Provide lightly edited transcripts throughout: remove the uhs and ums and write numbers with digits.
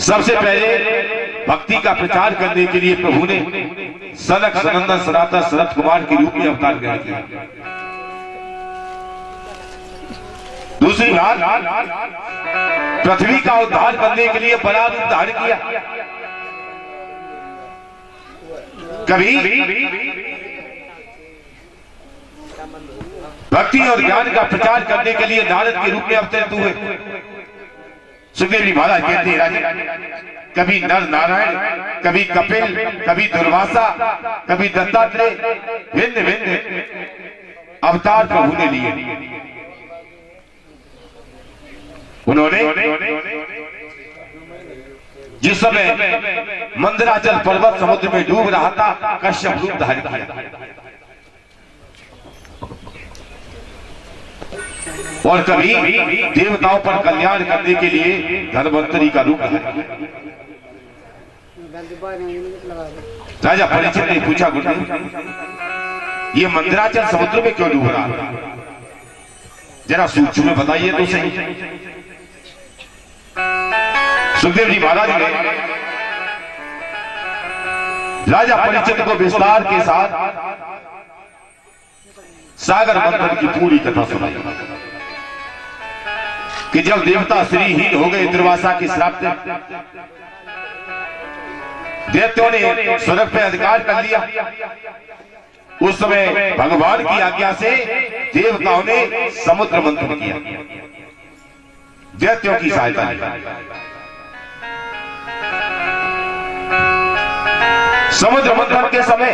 सबसे पहले भक्ति का प्रचार करने के लिए प्रभु ने सनक सनंदन सनातन शरद कुमार के रूप में अवतार ग्रहण किया। दूसरी बात, पृथ्वी का उद्धार करने के लिए बड़ा रूप धारण किया। कभी भक्ति और ज्ञान का प्रचार करने के लिए नारद के रूप में अवतरित हुए। सुखदेव जी महाराज कहते हैं, राजा कभी नर नारायण, कभी कपिल, कभी दुर्वासा, कभी दत्तात्रेय, भिन्न भिन्न अवतार प्रभु ने लिए। उन्होंने जिस समय मंदराचल पर्वत समुद्र में डूब रहा था, कश्यप रूप धारण किया। और कभी देवताओं पर कल्याण करने के लिए धन्वंतरी का रूप धारण किया। राजा परीक्षित ने पूछा, गुरु ये मंदराचल समुद्र में क्यों डूब रहा है, जरा सूक्ष्म में बताइए तो सही। सुखदेव जी महाराज ने राजा परीक्षित को विस्तार के साथ सागर मंथन की पूरी कथा सुनाई कि जब देवता श्रीहीन हो गए दुर्वासा के श्राप से, दैत्यों ने स्वर्ग पे अधिकार कर लिया। उस समय भगवान की आज्ञा से देवताओं ने समुद्र मंथन किया, दैत्यों की सहायता ली। समुद्र मंथन के समय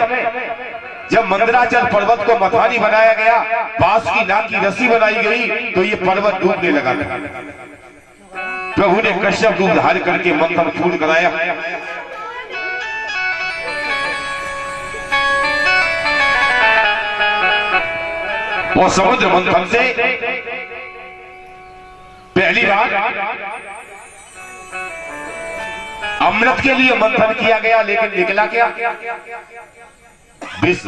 जब मंदराचल पर्वत को मथानी बनाया गया, बांस की नाक की रस्सी बनाई गई, तो ये पर्वत डूबने लगा था। प्रभु ने कश्यप रूप धारण करके मंथन पूर्ण कराया। और समुद्र मंथन से पहली बार अमृत के लिए मंथन किया गया, लेकिन निकला क्या? विष।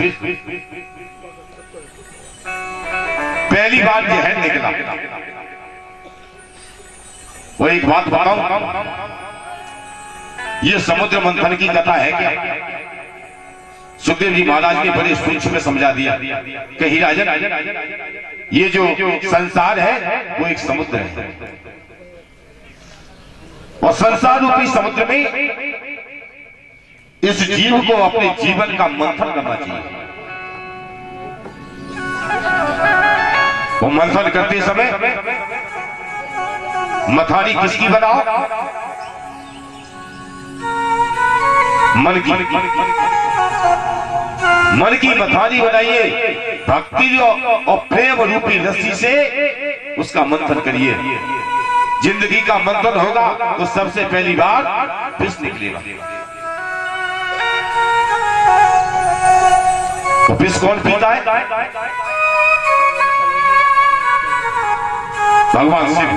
पहली बार जहर निकला। वो एक बात बताऊं, ये समुद्र मंथन की कथा है क्या? सुखदेव जी महाराज ने बड़े सूक्ष्म में समझा दिया कि ही राजन, ये जो संसार है वो एक समुद्र है, और संसार रूपी समुद्र में इस जीव को अपने जीवन का मंथन करना चाहिए। वो मंथन करते समय मथानी किसकी बनाओ? मन की मथानी बनाइए। भक्ति और प्रेम रूपी रस्सी से उसका मंथन करिए। जिंदगी का मंथन होगा तो सबसे पहली बार विष निकलेगा। तो विष कौन पीता है? भगवान शिव।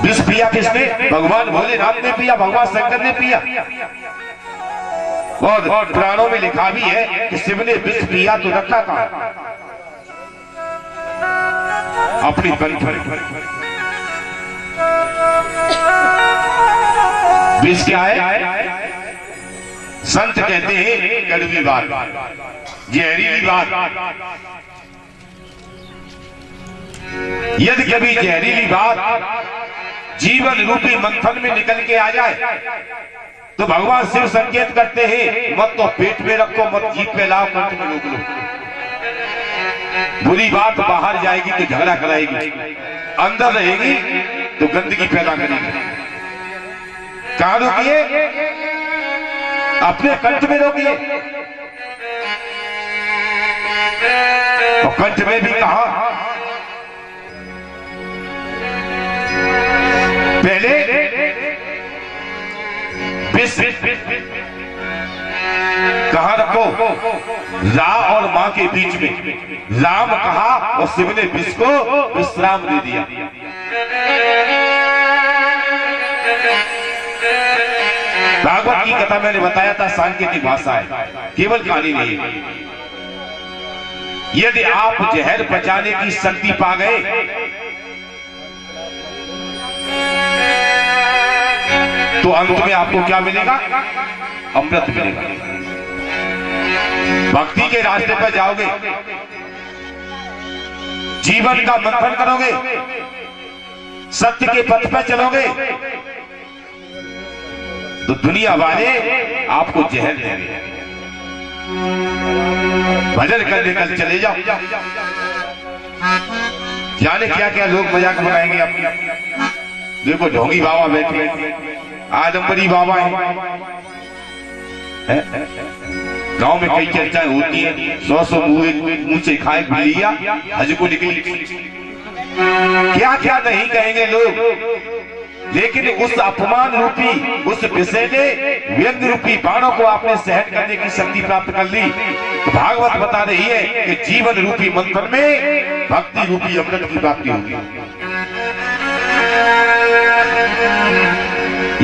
विष पिया किसने? भगवान भोलेनाथ ने पिया, भगवान शंकर ने पिया। और पुराणों में लिखा भी है कि शिव ने विष पिया तो रखा कहां? अपनी कंठ पर। विष क्या है? संत कहते हैं कड़वी बात, जहरीली बात। यदि कभी जहरीली बात जीवन रूपी मंथन में निकल के आ जाए तो भगवान शिव संकेत करते हैं, मत तो पेट में रखो, मत जीभ पे लाओ, कंठ में रोक लो। बुरी बात बाहर जाएगी तो झगड़ा कराएगी, अंदर रहेगी तो गंदगी पैदा करेगी। कहां रोकिए? अपने कंठ में रोकिए। और कंठ में भी कहा? पहले विष कहां रखो? रा और मां के बीच में। राम कहा और शिव ने विष को विश्राम दे दिया। भागवत की कथा मैंने बताया था, सांकेतिक भाषा है, केवल कहानी नहीं है। यदि आप जहर पचाने की शक्ति पा गए तो अंत में आपको क्या मिलेगा? अमृत मिलेगा। भक्ति के रास्ते पर जाओगे, जीवन का मंथन करोगे, सत्य के पथ पर चलोगे, तो दुनिया वाले आपको जहर देंगे। भजन करने कल चले जाओ, जाने क्या क्या लोग मजाक बनाएंगे अपनी। देखो ढोंगी बाबा बैठे, आदमबरी बाबा है, गांव में कई चर्चाएं होती है, 100 मुंह से खाए पी लिया, हज को निकली, क्या क्या नहीं कहेंगे लोग। लेकिन उस अपमान रूपी, उस विषैले व्यंग रूपी बाणों को आपने सहन करने की शक्ति प्राप्त कर ली। तो भागवत बता रही है कि जीवन रूपी मंथन में भक्ति रूपी अमृत की प्राप्ति होगी।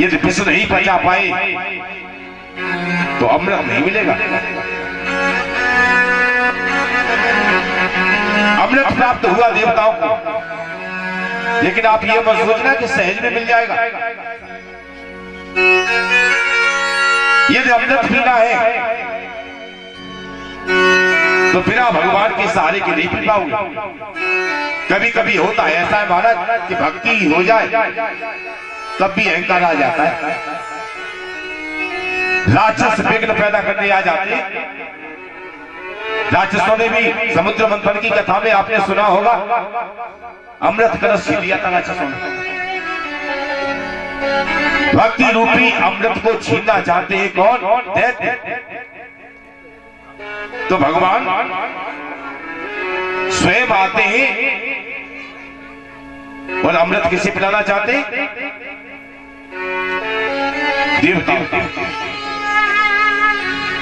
यदि विष नहीं पचा पाए तो अमृत नहीं मिलेगा। अमृत प्राप्त हुआ देवताओं को, लेकिन आप ये मत सोचना कि सहज में मिल जाएगा। यदि अमृत पीना है तो बिना भगवान के सहारे के नहीं पी पाओगे। कभी कभी होता है ऐसा है महाराज कि भक्ति हो जाए तब भी अहंकार आ जाता है, राक्षस विघ्न पैदा करने आ जाते हैं। राक्षसों ने भी समुद्र मंथन की कथा में आपने सुना होगा, अमृत कलश छीन लिया था राक्षसों ने। भक्ति रूपी अमृत को छीनना चाहते हैं कौन? दैत्य। तो भगवान स्वयं आते हैं और अमृत किसे पिलाना चाहते हैं? देवता।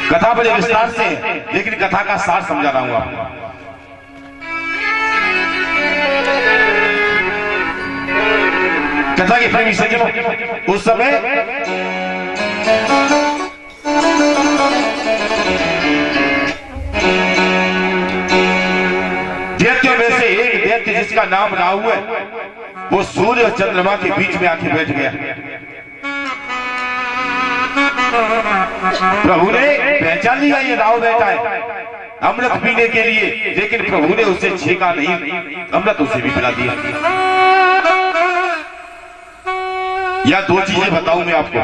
कथा बड़े विस्तार से है, लेकिन कथा का सार समझा रहा हूं आपको। कथा के प्रेमी सज्जनों, उस समय दैत्यों में से एक दैत्य जिसका नाम राहु है, वो सूर्य और चंद्रमा के बीच में आके बैठ गया। प्रभु ने पहचान लिया ये राहु बैठा है अमृत पीने के लिए, लेकिन प्रभु ने उसे छेका नहीं, अमृत उसे भी पिला दिया। या दो चीजें बताऊं मैं आपको,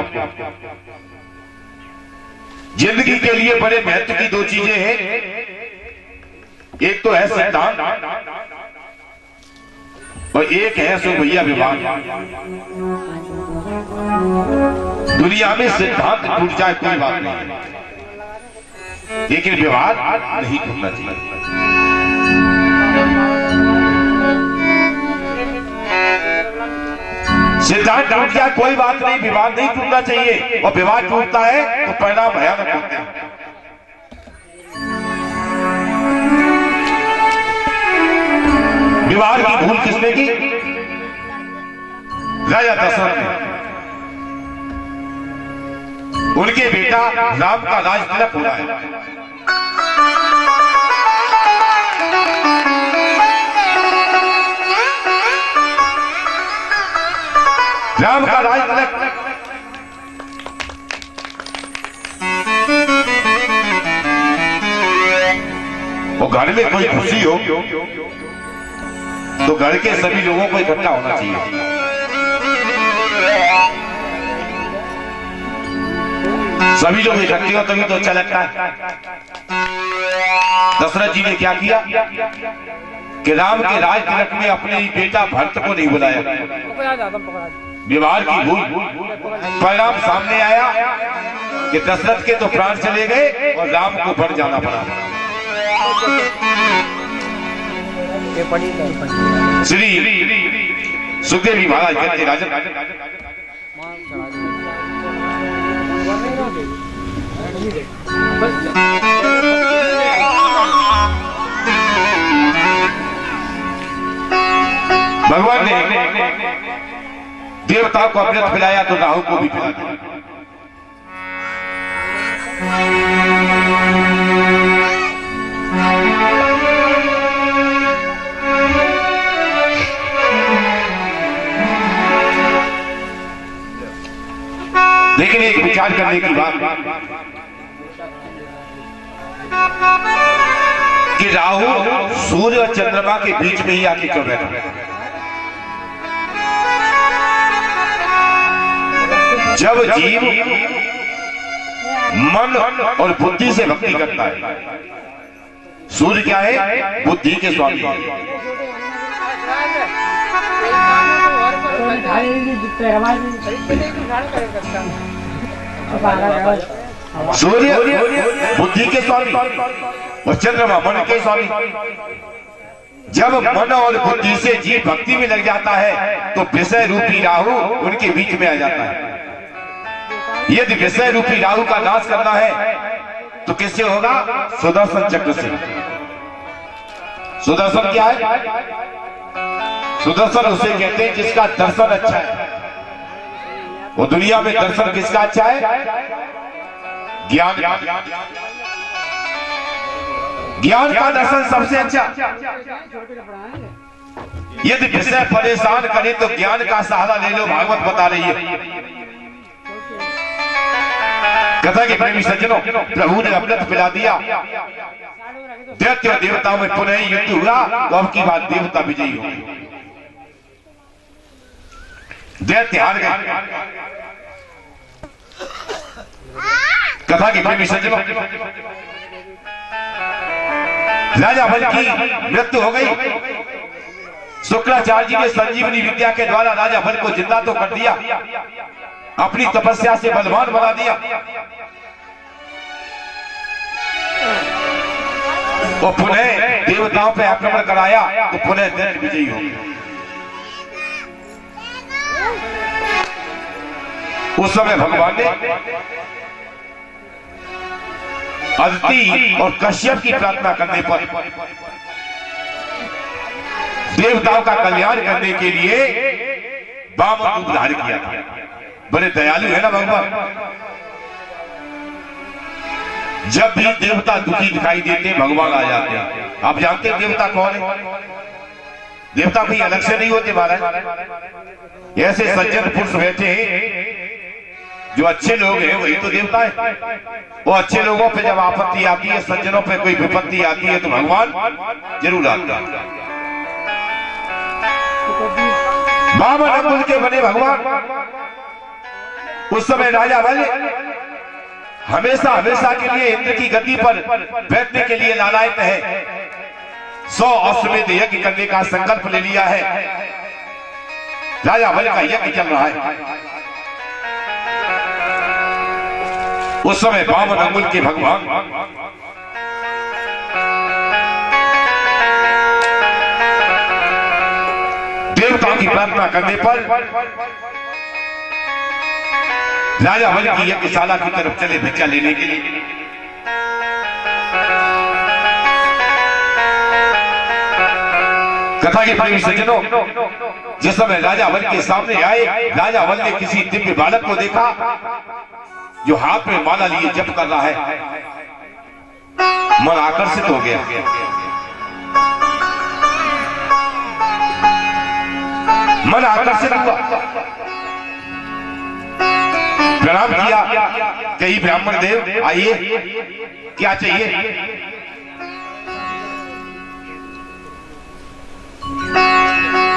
जिंदगी के लिए बड़े महत्व की दो चीजें हैं। एक तो है सिद्धांत और एक है सो भैया विवाद। दुनिया में सिद्धांत टूट जाए कोई बात नहीं, लेकिन विवाद नहीं टूटना चाहिए। सिद्धांत टूट जाए कोई बात नहीं, विवाद नहीं टूटना चाहिए। और विवाद टूटता है तो परिणाम भयानक होते हैं। विवाद की भूल किसने की? राजा दशरथ ने। उनके बेटा राम का राज तिलक हो रहा है। राम का राज तिलक वो घर में कोई खुशी हो तो घर के सभी लोगों को इकट्ठा होना चाहिए। सभी लोग इकट्ठे हो तभी तो अच्छा लगता है। दशरथ जी ने क्या किया कि राम के राज तिलक में अपने ही बेटा भरत को नहीं बुलाया। विवाह की भूल, परिणाम सामने आया कि दशरथ के तो प्राण चले गए और राम को बढ़ जाना पड़ा। श्री सुखदेव महाराज कहते राजन भगवान ने देवताओं को अमृत पिलाया तो राहु को भी पिला दिया। लेकिन एक विचार करने की बात कि राहु सूर्य और चंद्रमा के बीच में ही आके क्यों बैठा? जब जीव मन और बुद्धि से भक्ति करता है, सूर्य क्या है? बुद्धि के स्वामी है। सूर्य बुद्धि के स्वामी और चंद्रमा मन के स्वामी। जब मन और बुद्धि से जीव भक्ति में लग जाता है तो विषय रूपी राहु उनके बीच में आ जाता है। यदि विषय रूपी राहु का नाश करना है तो किससे होगा? सुदर्शन चक्र से। सुदर्शन क्या है? सुदर्शन उसे कहते हैं जिसका दर्शन अच्छा है। वो दुनिया में दर्शन किसका अच्छा है? ज्ञान। ज्ञान का दर्शन सबसे अच्छा। यदि विषय परेशान करे तो ज्ञान का सहारा ले लो, भागवत बता रही है। कथा के प्रेमी सज्जनों, प्रभु ने अमृत पिला दिया, दैत्य और देवताओं में पुनः युद्ध हुआ, तो अब की बात देवता विजयी हो। दैत्य हार गए। कथा के प्रेमी सज्जनों, राजा बल की मृत्यु हो गई। शुक्राचार्य जी ने संजीवनी विद्या के द्वारा राजा बल को जिंदा तो कर दिया, अपनी तपस्या से बलवान बना दिया। वो पुनः देवताओं पे आक्रमण कराया तो पुनः दैत्य विजयी हो। उस समय भगवान ने अदिति और कश्यप की प्रार्थना करने पर देवताओं का कल्याण करने के लिए वामन रूप धारण किया था। बड़े दयालु है ना भगवान। जब भी देवता दुखी दिखाई देते भगवान आ जाते हैं। आप जानते हैं देवता कौन है? देवता कोई अलग से नहीं होते महाराज। ऐसे सज्जन पुरुष बैठे हैं, जो अच्छे लोग हैं वही तो देवता है। वो अच्छे लोगों पे जब आपत्ति आती है, सज्जनों पे कोई विपत्ति आती है तो भगवान जरूर आता है। वामन अंगुल के बने भगवान उस समय राजा बल हमेशा हमेशा के लिए इंद्र की गद्दी पर बैठने के लिए लालायित है। 100 अश्वमेध यज्ञ करने का संकल्प ले लिया है। राजा बल का यज्ञ चल रहा है। उस समय वामन अंगुल के भगवान देवताओं की प्रार्थना करने पर राजा बल की यज्ञशाला की तरफ चले भिक्षा लेने के लिए। कथा के प्रेमी सज्जनों, जिस समय राजा बल के सामने आए, राजा बल ने किसी दिव्य बालक को देखा जो हाथ में माला लिए जप कर रहा है। मन आकर्षित हो गया। मन आकर्षित हुआ, प्रणाम किया। कई ब्राह्मण देव आइए, क्या चाहिए?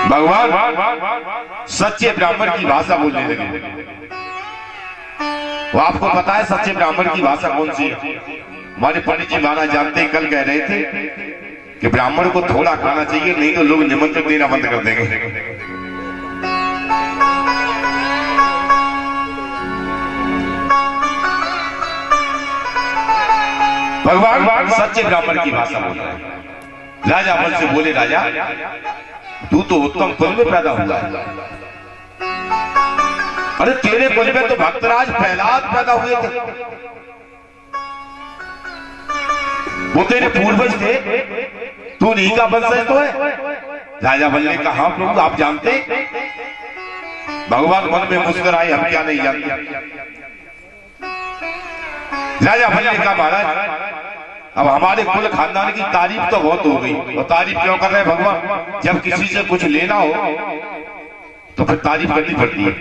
भगवान सच्चे ब्राह्मण की भाषा बोलने लगे। वो आपको पता है सच्चे ब्राह्मण की भाषा कौन सी है? हमारे पंडित जी महाराज जानते हैं, कल कह रहे थे कि ब्राह्मण को थोड़ा खाना चाहिए, नहीं तो लोग निमंत्रण देना बंद कर देंगे। भगवान सच्चे ब्राह्मण की भाषा बोल रहे हैं। राजा बल से बोले, राजा तू तो उत्तम कुल में पैदा हुआ है। अरे तेरे कुल में तो भक्तराज प्रहलाद पैदा हुए थे, वो तेरे पूर्वज थे, तू नहीं का वंशज तो है। राजा बल ने कहा, प्रभु आप जानते? भगवान मन में मुस्कुराए, हम क्या नहीं जानते। राजा बल ने कहा, महाराज अब हमारे कुल खानदान की तारीफ तो बहुत हो गई। और तारीफ क्यों कर रहे हैं भगवान? जब किसी से कुछ लेना हो तो फिर तारीफ करनी पड़ती है।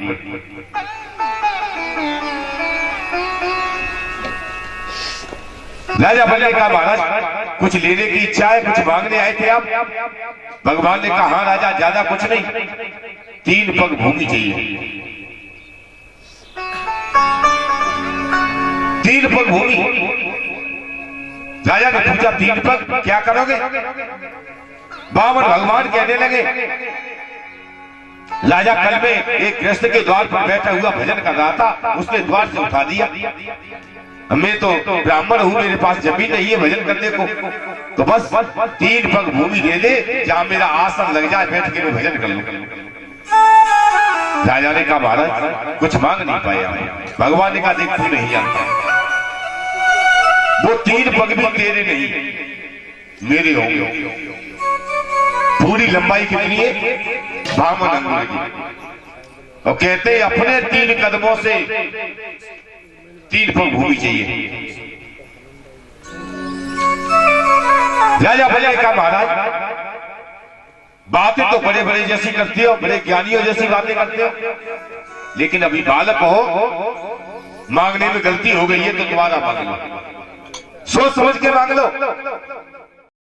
राजा बोले कहा महाराज कुछ लेने की इच्छा है, कुछ मांगने आए थे आप? भगवान ने कहा हाँ राजा, ज्यादा कुछ नहीं, 3 पग भूमि चाहिए। 3 पग भूमि। राजा ने पूछा 3 पग क्या करोगे? बामन भगवान कहने लगे, राजा कल में एक गृहस्थ के द्वार पर बैठा हुआ भजन कर रहा था, उसने द्वार से उठा दिया। मैं तो ब्राह्मण हूं, मेरे पास जमीन नहीं है भजन करने को, तो बस 3 पग भूमि दे दे, जहां मेरा आसन लग जाए, बैठ के मैं भजन कर लूं। राजा ने कहा महाराज कुछ मांग नहीं पाया। भगवान ने कहा देख तू नहीं जानता, वो 3 पग भी तेरे नहीं मेरे होंगे। पूरी लंबाई कितनी है? 52 अंगुल की। और कहते अपने 3 कदमों से 3 पग भूमि चाहिए। राजा बोले का महाराज बातें तो बड़े बड़े जैसी करते हो, बड़े ज्ञानियों जैसी बातें करते हो, लेकिन अभी बालक हो, मांगने में गलती हो गई है तो दोबारा मांग लो, सोच समझ के मांग लो।